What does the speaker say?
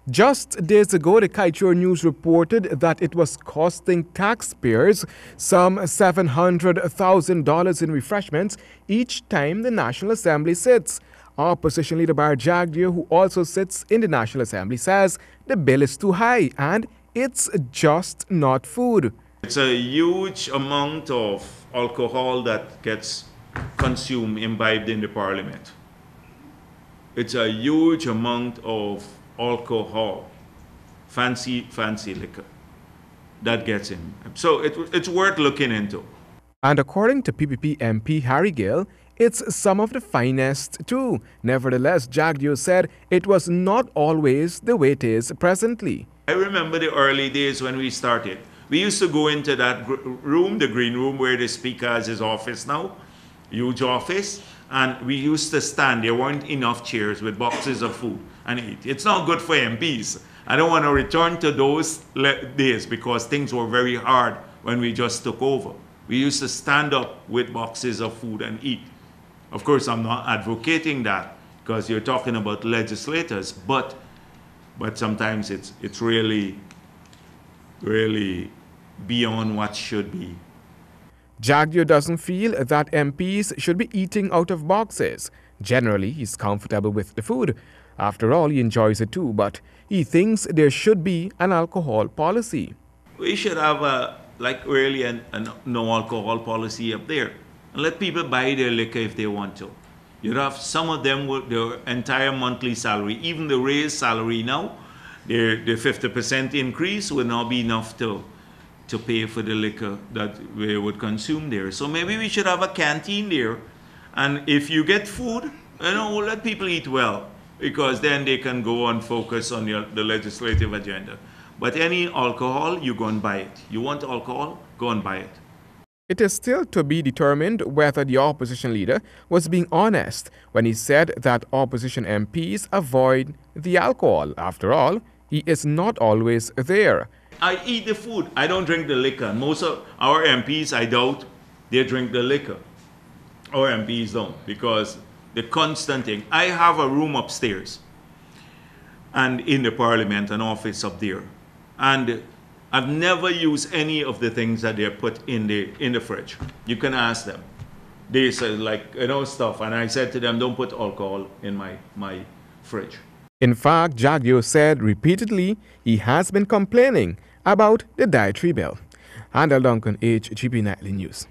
Just days ago, the Kaieteur News reported that it was costing taxpayers some $700,000 in refreshments each time the National Assembly sits. Opposition leader Jagdeo, who also sits in the National Assembly, says the bill is too high and it's just not food. It's a huge amount of alcohol that gets consumed, imbibed in the parliament. It's a huge amount of alcohol, fancy liquor that gets in. So it's worth looking into. And according to PPP MP Harry Gill, it's some of the finest too. Nevertheless, Jagdeo said it was not always the way it is presently. I remember the early days when we started. We used to go into that room, the green room where the speaker has his office now, huge office, and we used to stand. There weren't enough chairs with boxes of food and eat. It's not good for MPs. I don't want to return to those days because things were very hard when we just took over. We used to stand up with boxes of food and eat. Of course, I'm not advocating that because you're talking about legislators, but sometimes it's really beyond what should be. Jagdeo doesn't feel that MPs should be eating out of boxes. Generally, he's comfortable with the food. After all, he enjoys it too, but he thinks there should be an alcohol policy. We should have a no alcohol policy up there and let people buy their liquor if they want to. You'd have some of them with their entire monthly salary, even the raised salary now, their 50% increase would not be enough to pay for the liquor that we would consume there. So maybe we should have a canteen there, and if you get food, let people eat well, because then they can go and focus on the legislative agenda. But any alcohol, you go and buy it. You want alcohol, go and buy it. It is still to be determined whether the opposition leader was being honest when he said that opposition MPs avoid the alcohol. After all, he is not always there. I eat the food. I don't drink the liquor. Most of our MPs, I doubt, they drink the liquor. Our MPs don't, because the constant thing. I have a room upstairs and in the parliament, an office up there. And I've never used any of the things that they put in the fridge. You can ask them. They say stuff, and I said to them, don't put alcohol in my fridge. In fact, Jagdeo said repeatedly he has been complaining about the dietary bill. Handel Duncan, HGP Nightly News.